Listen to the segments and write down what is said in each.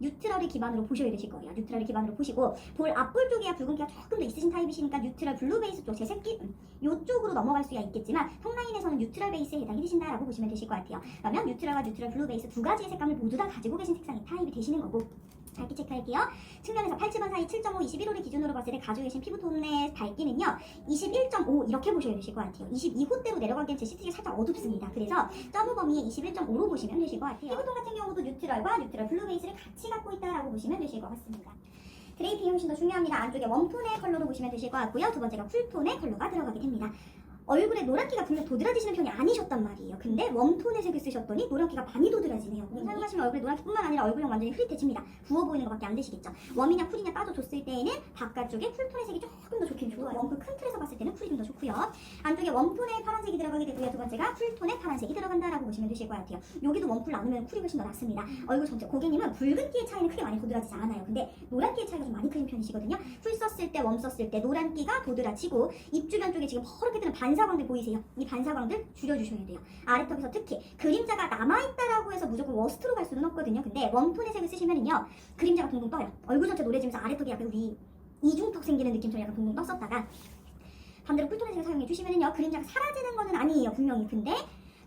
뉴트럴을 기반으로 보셔야 되실 거예요. 뉴트럴을 기반으로 보시고 볼 앞볼 쪽이야 붉은기가 조금 더 있으신 타입이시니까 뉴트럴 블루 베이스 쪽 제 새끼 이쪽으로 넘어갈 수가 있겠지만 턱라인에서는 뉴트럴 베이스에 해당이 되신다라고 보시면 되실 것 같아요. 그러면 뉴트럴과 뉴트럴 블루 베이스 두 가지의 색감을 모두 다 가지고 계신 색상이 타입이 되시는 거고 밝기 체크할게요. 측면에서 팔찌번 사이 7.5, 21호를 기준으로 봤을 때 가지고 계신 피부톤의 밝기는요 21.5 이렇게 보셔야 되실 것 같아요. 22호대로 내려가기엔 제 시트가 살짝 어둡습니다. 그래서 점프 범위에 21.5로 보시면 되실 것 같아요. 피부톤 같은 경우도 뉴트럴과 뉴트럴 블루 베이스를 같이 갖고 있다라고 보시면 되실 것 같습니다. 드레이핑이 훨씬 더 중요합니다. 안쪽에 웜톤의 컬러로 보시면 되실 것 같고요. 두 번째가 쿨톤의 컬러가 들어가게 됩니다. 얼굴에 노란기가 분명 도드라지시는 편이 아니셨단 말이에요. 근데 웜톤의 색을 쓰셨더니 노란기가 많이 도드라지네요. 사용하시면 얼굴에 노란기뿐만 아니라 얼굴형 완전히 흐릿해집니다. 부어 보이는 것밖에 안 되시겠죠. 웜이냐 쿨이냐 따져줬을 때에는 바깥쪽에 쿨톤의 색이 조금 더 좋긴 좋아요. 웜쿨 큰 틀에서 봤을 때는 쿨이 좀 더 좋고요. 안쪽에 웜톤의 파란색이 들어가게 되고요. 두 번째가 쿨톤의 파란색이 들어간다라고 보시면 되실 것 같아요. 여기도 웜쿨 나누면 쿨이 훨씬 더 낫습니다. 얼굴 전체 고객님은 붉은기의 차이는 크게 많이 도드라지지 않아요. 근데 노란기의 차이가 좀 많이 크는 편이시거든요. 쿨 썼을 때, 웜 썼을 때 노란기가 도드라지고 입 주변 쪽에 지금 퍼렇게 뜨는 반사광들 보이세요? 이 반사광들 줄여주셔야 돼요. 아래턱에서 특히 그림자가 남아있다라고 해서 무조건 워스트로 갈 수는 없거든요. 근데 웜톤의 색을 쓰시면은요 그림자가 동동 떠요. 얼굴 전체 노래지면서 아래턱이 약간 우리 이중턱 생기는 느낌처럼 약간 동동 떴었다가 반대로 쿨톤의 색을 사용해 주시면은요 그림자가 사라지는 거는 아니에요 분명히. 근데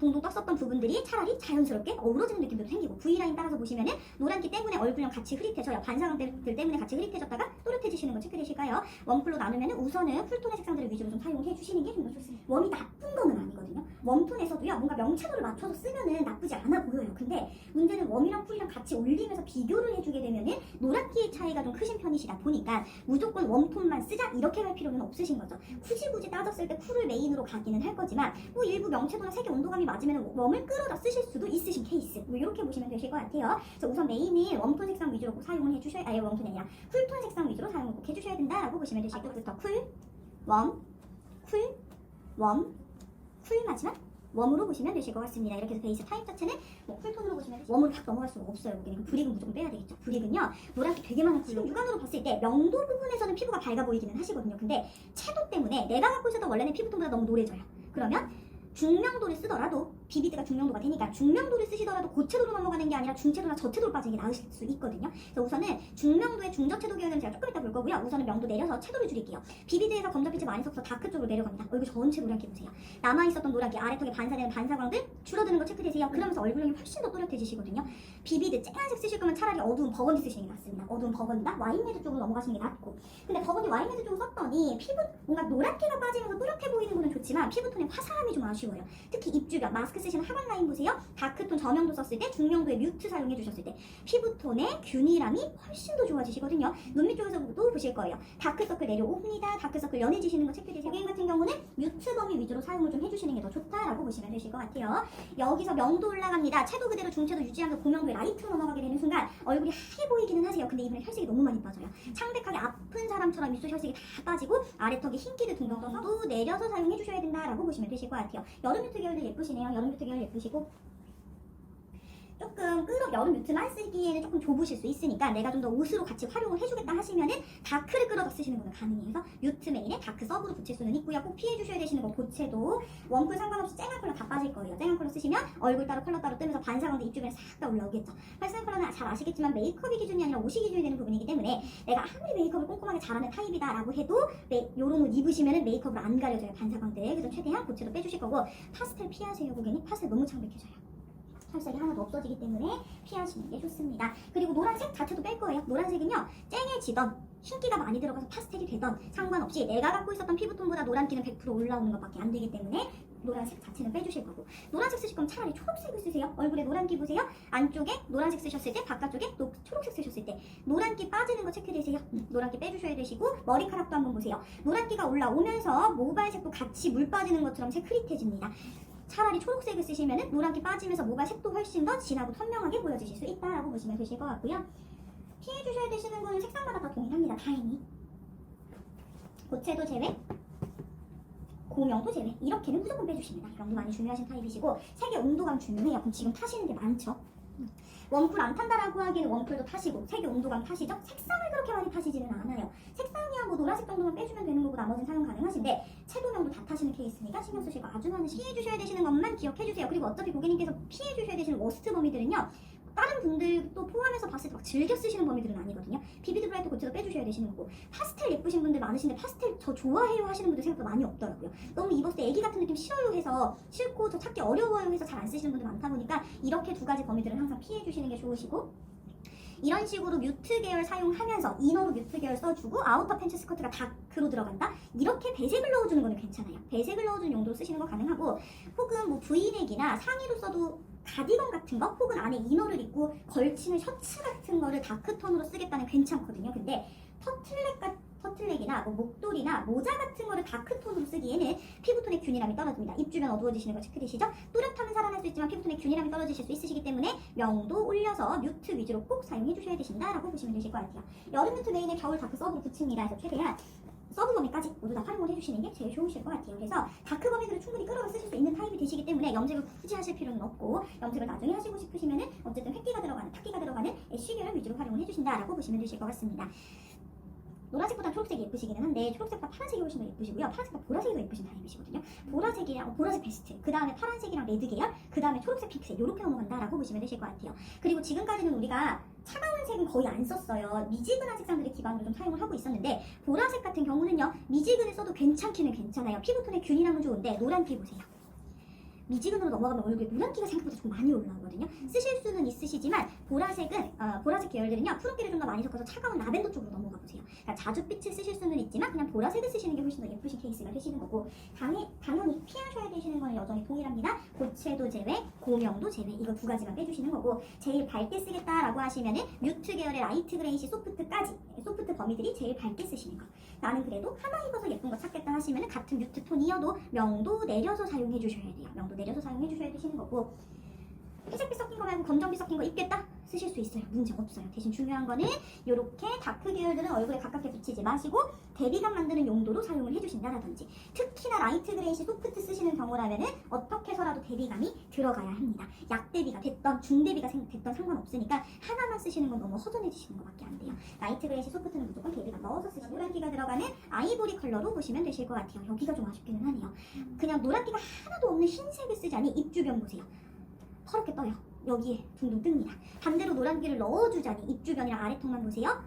동동 떴었던 부분들이 차라리 자연스럽게 어우러지는 느낌도 생기고 V라인 따라서 보시면은 노란기 때문에 얼굴이랑 같이 흐릿해져요. 반사광들 때문에 같이 흐릿해졌다가 또렷해지시는 거 체크되실까요? 웜쿨로 나누면은 우선은 쿨톤의 색상들을 위주로 좀 사용해 주시는 게 좀 더 좋습니다. 웜이 나쁜 거는 아니거든요. 웜톤에서도요 뭔가 명채도를 맞춰서 쓰면은 나쁘지 않아 보여요. 근데 문제는 웜이랑 쿨이랑 같이 올리면서 비교를 해주게 되면은 노란기의 차이가 좀 크신 편이시다 보니까 무조건 웜톤만 쓰자 이렇게 할 필요는 없으신 거죠. 굳이 따졌을 때 쿨을 메인으로 가기는 할 거지만 뭐 일부 명채도나 색의 온도감이 맞으면 웜을 끌어다 쓰실 수도 있으신 케이스 뭐 이렇게 보시면 되실 것 같아요. 그래서 우선 메인은 웜톤 색상 위주로 꼭 사용을 해주셔야 웜톤이 아니라 쿨톤 색상 위주로 사용을 꼭 해주셔야 된다라고 보시면 되시고 부터 쿨, 웜, 쿨, 웜, 쿨 마지막 웜으로 보시면 되실 것 같습니다. 이렇게 해서 베이스 타입 자체는 뭐 쿨톤으로 보시면 되시고 웜으로 확 넘어갈 수가 없어요. 여기는 브릭은 무조건 빼야 되겠죠. 브릭은요 노란기 되게 많은 쿨로 육안으로 봤을 때 명도 부분에서는 피부가 밝아 보이기는 하시거든요. 근데 채도 때문에 내가 갖고 있었던 원래는 피부톤보다 너무 노래져요. 그러면 중명도를 쓰더라도 비비드가 중명도가 되니까 중명도를 쓰시더라도 고채도로 넘어가는 게 아니라 중채도나 저채도로 빠지는 게 나으실 수 있거든요. 그래서 우선은 중명도의 중저채도 계열은 제가 조금 이따 볼 거고요. 우선은 명도 내려서 채도를 줄일게요. 비비드에서 검정빛이 많이 섞어서 다크 쪽으로 내려갑니다. 얼굴 전체 노란기 보세요. 남아있었던 노란기 아래턱에 반사되는 반사광들 줄어드는 거 체크되세요. 그러면서 얼굴형이 훨씬 더 또렷해지시거든요. 비비드 쨍한색 쓰실 거면 차라리 어두운 버건디 쓰시는 게 낫습니다. 어두운 버건디나 와인레드 쪽으로 넘어가시는 게 낫고 근데 버건디 와인레드 쪽으로 썼더니 피부 뭔가 노랗게가 빠지면서 또렷해 보이는 거는 좋지만 피부톤의 화사함이 좀 아쉬워요. 특히 입 주변 마스크 쓰시는 하관 라인 보세요. 다크톤 저명도 썼을 때 중명도의 뮤트 사용해 주셨을 때 피부톤의 균일함이 훨씬 더 좋아지시거든요. 눈 밑쪽에서도 보실 거예요. 다크서클 내려옵니다. 다크서클 연해지시는 거 체크되세요. 고객님 같은 경우는 뮤트 범위 위주로 사용을 좀 해주시는 게 더 좋다라고 보시면 되실 것 같아요. 여기서 명도 올라갑니다. 채도 그대로 중채도 유지하면서 고명도의 라이트로 넘어가게 되는 순간 얼굴이 하얘 보이기는 하세요. 근데 이분은 혈색이 너무 많이 빠져요. 창백하게 아픈 사람처럼 입술 혈색이 다 빠지고 아래턱에 흰기를 둥둥 떠서 또 내려서 사용해 주셔야 된다라고 보시면 되실 것 같아요. 여름 뮤트 계열도 예쁘시네요. 여름 뮤트 계열 예쁘시고 조금 여름 뮤트만 쓰기에는 조금 좁으실 수 있으니까 내가 좀 더 옷으로 같이 활용을 해주겠다 하시면은 다크를 끌어다 쓰시는 거는 가능해요. 그래서 뮤트 메인에 다크 서브로 붙일 수는 있고요. 꼭 피해 주셔야 되시는 거 고체도 웜쿨 상관없이 쨍한 컬러 다 빠질 거예요. 쨍한 컬러 쓰시면 얼굴 따로 컬러 따로 뜨면서 반사광도 입 주변에 싹 다 올라오겠죠. 팔색 컬러는 잘 아시겠지만 메이크업이 기준이 아니라 옷이 기준이 되는 부분이기 때문에 내가 아무리 메이크업을 꼼꼼하게 잘하는 타입이다 라고 해도 요런 옷 입으시면은 메이크업을 안 가려져요. 반사광들. 그래서 최대한 고체도 빼주실 거고 파스텔 피하세요 고객님. 파스텔 너무 창백해져요. 혈색이 하나도 없어지기 때문에 피하시는 게 좋습니다. 그리고 노란색 자체도 뺄 거예요. 노란색은요 쨍해지던 흰기가 많이 들어가서 파스텔이 되던 상관없이 내가 갖고 있었던 피부톤보다 노란기는 100% 올라오는 것밖에 안 되기 때문에 노란색 자체는 빼주실 거고 노란색 쓰실 거면 차라리 초록색을 쓰세요. 얼굴에 노란기 보세요. 안쪽에 노란색 쓰셨을 때 바깥쪽에 또 초록색 쓰셨을 때 노란기 빠지는 거 체크되세요. 노란기 빼주셔야 되시고 머리카락도 한번 보세요. 노란기가 올라오면서 모발색도 같이 물 빠지는 것처럼 색 흐릿해집니다. 차라리 초록색을 쓰시면 노란기 빠지면서 모발 색도 훨씬 더 진하고 선명하게 보여지실 수 있다라고 보시면 되실 것 같고요. 피해주셔야 되시는 거는 색상마다 다 동일합니다. 다행히. 고체도 제외, 고명도 제외. 이렇게는 무조건 빼주십니다. 명도 많이 중요하신 타입이시고 색의 온도감 중요해요. 그럼 지금 타시는 게 많죠. 웜쿨 안 탄다라고 하기에는 웜쿨도 타시고 색의 온도감 타시죠? 색상을 그렇게 많이 타시지는 않아요. 색상이야 뭐 노란색 정도만 빼주면 되는 거고 나머지는 사용 가능하신데 채도명도 다 타시는 케이스니까 신경 쓰시고 아주 많은 피해주셔야 되시는 것만 기억해주세요. 그리고 어차피 고객님께서 피해주셔야 되시는 워스트 범위들은요 다른 분들도 포함해서 봤을 때 막 즐겨 쓰시는 범위들은 아니거든요. 비비드 브라이트 고체도 빼주셔야 되시는 거고, 파스텔 예쁘신 분들 많으신데 파스텔 저 좋아해요 하시는 분들 생각보다 많이 없더라고요. 너무 입었을 때 애기 같은 느낌 싫어요 해서, 싫고 저 찾기 어려워요 해서 잘 안 쓰시는 분들 많다 보니까 이렇게 두 가지 범위들은 항상 피해 주시는 게 좋으시고, 이런 식으로 뮤트 계열 사용하면서 이너로 뮤트 계열 써주고 아우터 팬츠 스커트가 다크로 들어간다? 이렇게 배색을 넣어주는 거는 괜찮아요. 배색을 넣어주는 용도로 쓰시는 거 가능하고, 혹은 뭐 브이넥이나 상의로 써도 가디건 같은 거, 혹은 안에 이너를 입고 걸치는 셔츠 같은 거를 다크톤으로 쓰겠다는 괜찮거든요. 근데 터틀넥이나 뭐 목도리나 모자 같은 거를 다크톤으로 쓰기에는 피부톤의 균일함이 떨어집니다. 입 주변 어두워지시는 거 체크되시죠? 또렷하면 살아날 수 있지만 피부톤의 균일함이 떨어지실 수 있으시기 때문에 명도 올려서 뮤트 위주로 꼭 사용해 주셔야 되신다라고 보시면 되실 것 같아요. 여름 뮤트 메인에 겨울 다크 서브로 붙입니다. 그래서 최대한 서브 범위까지 모두 다 활용을 해주시는 게 제일 좋으실 것 같아요. 그래서 다크 범위들을 충분히 끌어서 쓰실 수 있는 타입이 되시기 때문에 염색을 굳이 하실 필요는 없고, 염색을 나중에 하시고 싶으시면은 어쨌든 획기가 들어가는 애쉬 계열 위주로 활용을 해주신다라고 보시면 되실 것 같습니다. 노란색보다 초록색이 예쁘시기는 한데 초록색보다 파란색이 훨씬 더 예쁘시고요. 파란색보다 보라색이 더 예쁘신 타입이시거든요. 보라색 베스트, 그 다음에 파란색이랑 레드 계열, 그 다음에 초록색, 핑크색 이렇게 넘어간다라고 보시면 되실 것 같아요. 그리고 지금까지는 우리가 차가운 색은 거의 안 썼어요. 미지근한 색상들을 기반으로 좀 사용을 하고 있었는데, 보라색 같은 경우는요, 미지근을 써도 괜찮기는 괜찮아요. 피부톤의 균일함은 좋은데 노란기 보세요. 미지근으로 넘어가면 얼굴에 노란기가 생각보다 좀 많이 올라오거든요. 쓰실 수는 있으시지만 보라색 계열들은요, 푸른기를 좀 더 많이 섞어서 차가운 라벤더 쪽으로 넘어가 보세요. 그러니까 자줏빛을 쓰실 수는 있지만 그냥 보라색을 쓰시는 게 훨씬 더 예쁘신 케이스가 되시는 거고, 당연히 피하셔야 되시는 건 여전히 동일합니다. 고채도 제외, 고명도 제외, 이거 두 가지만 빼주시는 거고, 제일 밝게 쓰겠다라고 하시면은 뮤트 계열의 라이트 그레이시 소프트 범위들이 제일 밝게 쓰시는 거. 나는 그래도 하나 입어서 예쁜 거 찾겠다 하시면은 같은 뮤트 톤이어도 명도 내려서 사용해 주셔야 돼요. 명도 내려서 사용해 주셔야 되시는 거고, 회색빛 섞인 거 말고 검정빛 섞인 거 입겠다? 쓰실 수 있어요. 문제 없어요. 대신 중요한 거는 이렇게 다크 계열들은 얼굴에 가깝게 비치지 마시고 대비감 만드는 용도로 사용을 해주신다라든지, 특히나 라이트 그레이시 소프트 쓰시는 경우라면은 어떻게 해서라도 대비감이 들어가야 합니다. 약대비가 됐던 중대비가 됐던 상관없으니까 하나만 쓰시는 건 너무 허전해지시는 것밖에 안 돼요. 라이트 그레이시 소프트는 무조건 대비감 넣어서 쓰시고, 노란기가 들어가는 아이보리 컬러로 보시면 되실 것 같아요. 여기가 좀 아쉽기는 하네요. 그냥 노란기가 하나도 없는 흰색을 쓰자니 입 주변 보세요. 퍼렇게 떠요. 여기에 둥둥 뜹니다. 반대로 노란기를 넣어주자니 입 주변이랑 아래턱만 보세요.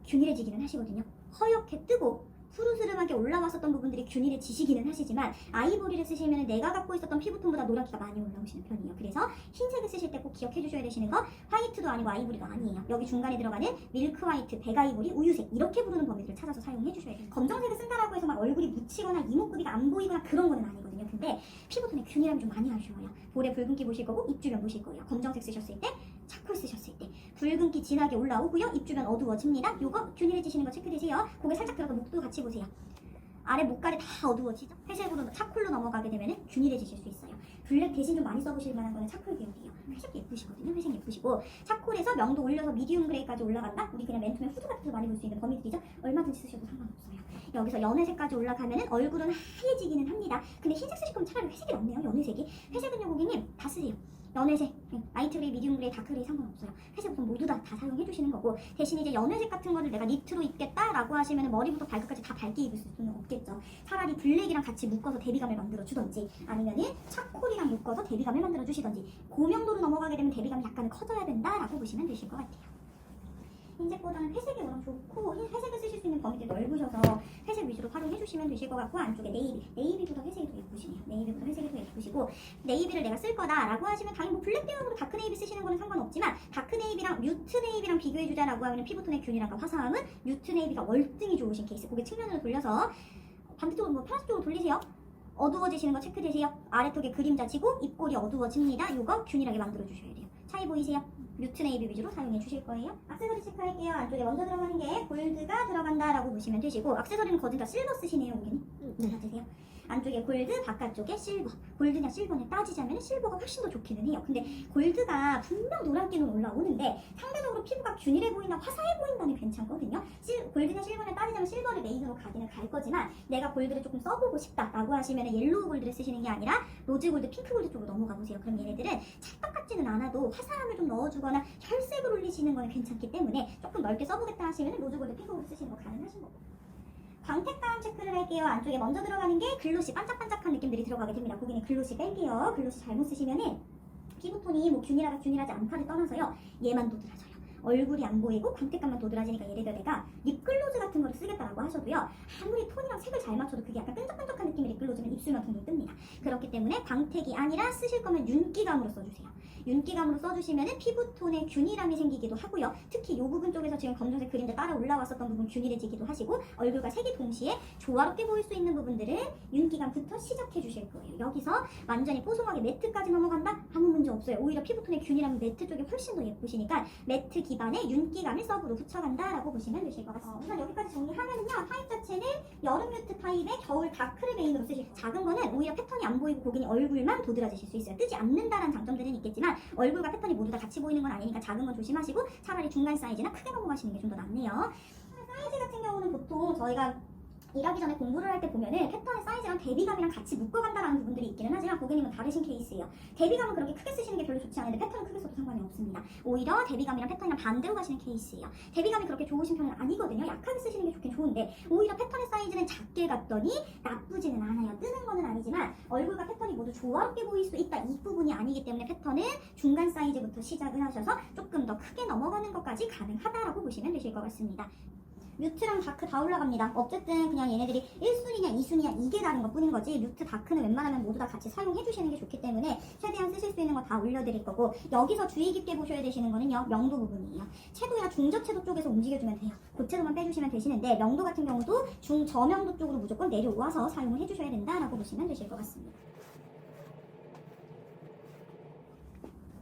균일해지기는 하시거든요. 허옇게 뜨고 푸르스름하게 올라왔었던 부분들이 균일해지시기는 하시지만, 아이보리를 쓰시면 내가 갖고 있었던 피부톤보다 노란기가 많이 올라오시는 편이에요. 그래서 흰색을 쓰실 때 꼭 기억해 주셔야 되시는 거, 화이트도 아니고 아이보리도 아니에요. 여기 중간에 들어가는 밀크 화이트, 백아이보리, 우유색 이렇게 부르는 범위들을 찾아서 사용해 주셔야 돼요. 검정색을 쓴다라고 해서 막 얼굴이 묻히거나 이목구비가 안 보이거나 그런 거는 아니거든요. 근데 피부톤의 균일함이 좀 많이 아쉬워요. 볼에 붉은기 보실 거고 입 주변 보실 거예요. 검정색 쓰셨을 때, 차콜 쓰셨을 때 붉은기 진하게 올라오고요. 입 주변 어두워집니다. 요거 균일해지시는 거 체크되세요. 고개 살짝 들어서 목도 같이 보세요. 아래 목깔이 다 어두워지죠? 회색으로 차콜로 넘어가게 되면 균일해지실 수 있어요. 블랙 대신 좀 많이 써보실 만한 거는 차콜 계열이에요. 회색 예쁘시거든요. 회색 예쁘시고, 차콜에서 명도 올려서 미디움 그레이까지 올라간다? 우리 그냥 맨투맨 후드 같은 거 많이 볼 수 있는 범위들이죠? 얼마든지 쓰셔도 상관없어요. 여기서 연회색까지 올라가면은 얼굴은 하얘지기는 합니다. 근데 흰색 쓰실 거면 차라리 회색이 낫네요. 연회색이. 회색은요 고객님 다 쓰세요. 연회색, 라이트 그레이, 미디움 그레이, 다크 그레이 상관없어요. 회색은 모두 다 사용해 주시는 거고, 대신 이제 연회색 같은 거를 내가 니트로 입겠다라고 하시면 머리부터 발끝까지 다 밝게 입을 수는 없겠죠. 차라리 블랙이랑 같이 묶어서 대비감을 만들어 주던지, 아니면은 차콜이랑 묶어서 대비감을 만들어 주시던지, 고명도로 넘어가게 되면 대비감이 약간 커져야 된다라고 보시면 되실 것 같아요. 흰색보다는 회색이 워낙 좋고, 회색을 쓰실 수 있는 범위들이 넓으셔서 회색 위주로 활용해 주시면 되실 것 같고, 안쪽에 네이비보다 회색이 더 예쁘시네요. 네이비보다 회색이 더 예쁘시고, 네이비를 내가 쓸 거다라고 하시면 당연히 뭐 블랙 대용으로 다크 네이비 쓰시는 거는 상관없지만, 다크 네이비랑 뮤트 네이비랑 비교해 주자라고 하면 피부톤의 균일함과 화사함은 뮤트 네이비가 월등히 좋으신 케이스. 고개 측면으로 돌려서 반대쪽으로 뭐 파란색 쪽으로 돌리세요. 어두워지시는 거 체크되세요. 아래턱에 그림자 지고 입꼬리 어두워집니다. 요거 균일하게 만들어 주셔야 돼요. 차이 보이세요? 뮤트 네이비 위주로 사용해 주실 거예요. 액세서리 체크할게요. 안쪽에 먼저 들어가는 게 골드가 들어간다라고 보시면 되시고, 액세서리는 거진 다 실버 쓰시네요, 고객님. 맞으세요? 안쪽에 골드, 바깥쪽에 실버. 골드냐 실버냐 따지자면 실버가 훨씬 더 좋기는 해요. 근데 골드가 분명 노란기는 올라오는데 상대적으로 피부가 균일해 보인다, 화사해 보인다는 괜찮거든요. 골드냐 실버냐 따지자면 실버를 메인으로 가기는 갈 거지만, 내가 골드를 조금 써보고 싶다라고 하시면 옐로우 골드를 쓰시는 게 아니라 로즈 골드, 핑크 골드 쪽으로 넘어가 보세요. 그럼 얘네들은 찰떡 같지는 않아도 화사함을 좀 넣어주거나 혈색을 올리시는 거는 괜찮기 때문에, 조금 넓게 써보겠다 하시면 로즈 골드, 핑크 골드 쓰시는 거 가능하신 거고. 광택감 체크를 할게요. 안쪽에 먼저 들어가는 게 글로시, 반짝반짝한 느낌들이 들어가게 됩니다. 고객님 글로시 뺄게요. 글로시 잘못 쓰시면은 피부톤이 뭐 균일하다 균일하지 않다를 떠나서요. 얘만 도드라져요. 얼굴이 안 보이고 광택감만 도드라지니까 예를 들어 내가 립글로즈 같은 거를 쓰겠다라고 하셔도요. 아무리 톤이랑 색을 잘 맞춰도 그게 약간 끈적끈적한 느낌의 립글로즈는 입술만 둥둥 뜹니다. 그렇기 때문에 광택이 아니라 쓰실 거면 윤기감으로 써주세요. 윤기감으로 써주시면 피부톤에 균일함이 생기기도 하고요. 특히 이 부분 쪽에서 지금 검정색 그림자 따라 올라왔었던 부분 균일해지기도 하시고 얼굴과 색이 동시에 조화롭게 보일 수 있는 부분들은 윤기감부터 시작해 주실 거예요. 여기서 완전히 뽀송하게 매트까지 넘어간다? 아무 문제 없어요. 오히려 피부톤의 균일함은 매트 쪽이 훨씬 더 예쁘시니까 매트 기반의 윤기감을 서브로 붙여간다라고 보시면 되실 것 같습니다. 우선 여기까지 정리하면은요. 타입 자체는 여름 뮤트 타입의 겨울 다크를 메인으로 쓰실 거예요. 작은 거는 오히려 패턴이 안 보이고 고객님 얼굴만 도드라지실 수 있어요. 뜨지 않는다라는 장점들은 있겠지만 얼굴과 패턴이 모두 다 같이 보이는 건 아니니까 작은 건 조심하시고 차라리 중간 사이즈나 크게 넘어가시는 게 좀 더 낫네요. 사이즈 같은 경우는 보통 저희가 일하기 전에 공부를 할 때 보면은 패턴의 사이즈랑 대비감이랑 같이 묶어간다라는 부분들이 있기는 하지만 고객님은 다르신 케이스예요. 대비감은 그렇게 크게 쓰시는 게 별로 좋지 않은데 패턴은 크게 써도 상관이 없습니다. 오히려 대비감이랑 패턴이랑 반대로 가시는 케이스예요. 대비감이 그렇게 좋으신 편은 아니거든요. 약하게 쓰시는 게 좋긴 좋은데 오히려 패턴의 사이즈는 작게 갔더니 나쁘지는 않아요. 뜨는 거는 아니지만 얼굴과 패턴이 모두 조화롭게 보일 수 있다. 이 부분이 아니기 때문에 패턴은 중간 사이즈부터 시작을 하셔서 조금 더 크게 넘어가는 것까지 가능하다라고 보시면 되실 것 같습니다. 뮤트랑 다크 다 올라갑니다. 어쨌든 그냥 얘네들이 1순위냐 2순위냐 이게 다른 것 뿐인 거지 뮤트 다크는 웬만하면 모두 다 같이 사용해 주시는 게 좋기 때문에 최대한 쓰실 수 있는 거 다 올려드릴 거고 여기서 주의 깊게 보셔야 되시는 거는요. 명도 부분이에요. 채도야 중저채도 쪽에서 움직여주면 돼요. 고채도만 빼주시면 되시는데 명도 같은 경우도 중저명도 쪽으로 무조건 내려와서 사용을 해주셔야 된다라고 보시면 되실 것 같습니다.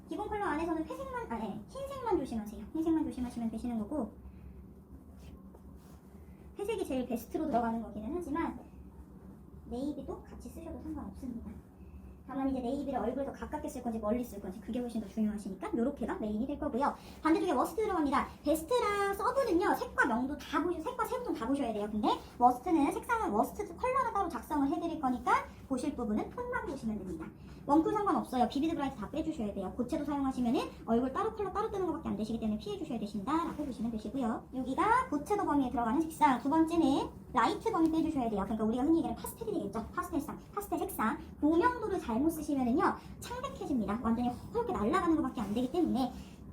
기본 컬러 안에서는 흰색만 조심하세요. 흰색만 조심하시면 되시는 거고 회색이 제일 베스트로 들어가는 거기는 하지만 네이비도 같이 쓰셔도 상관없습니다. 다만 이제 네이비를 얼굴에서 가깝게 쓸 건지 멀리 쓸 건지 그게 훨씬 더 중요하시니까 이렇게가 메인이 될 거고요. 반대쪽에 워스트 들어갑니다. 베스트랑 서브는요 색과 명도 다 색과 색도 다 보셔야 돼요. 근데 워스트는 색상은 워스트 컬러를 따로 작성을 해드릴 거니까 보실 부분은 톤만 보시면 됩니다. 웜쿨 상관없어요. 비비드 브라이트 다 빼주셔야 돼요. 고체도 사용하시면은 얼굴 따로 컬러 따로 뜨는 것밖에 안 되시기 때문에 피해주셔야 되신다라고 보시면 되시고요. 여기가 고체도 범위에 들어가는 색상. 두 번째는 라이트 범위 빼주셔야 돼요. 그러니까 우리가 흔히 얘기하는 파스텔이 되겠죠. 파스텔상, 파스텔 색상. 고명도를 잘못 쓰시면은요 창백해집니다. 완전히 허옇게 날아가는 것밖에 안 되기 때문에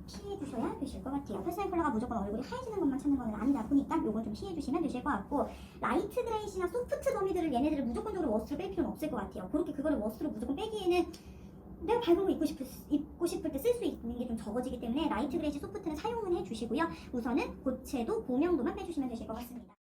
피해주셔야 되실 것 같아요. 패스텔 컬러가 무조건 얼굴이 하얘지는 것만 찾는 건 아니다 보니까 요건 좀 피해주시면 되실 것 같고 라이트 그레이시나 소프트 범위들을 얘네들을 무조건적으로 워스트로 뺄 필요는 없을 것 같아요. 그렇게 그거를 워스트로 무조건 빼기에는 내가 밝은 거 입고 싶을 때 쓸 수 있는 게 좀 적어지기 때문에 라이트 그레이시 소프트는 사용은 해주시고요. 우선은 고채도 고명도만 빼주시면 되실 것 같습니다.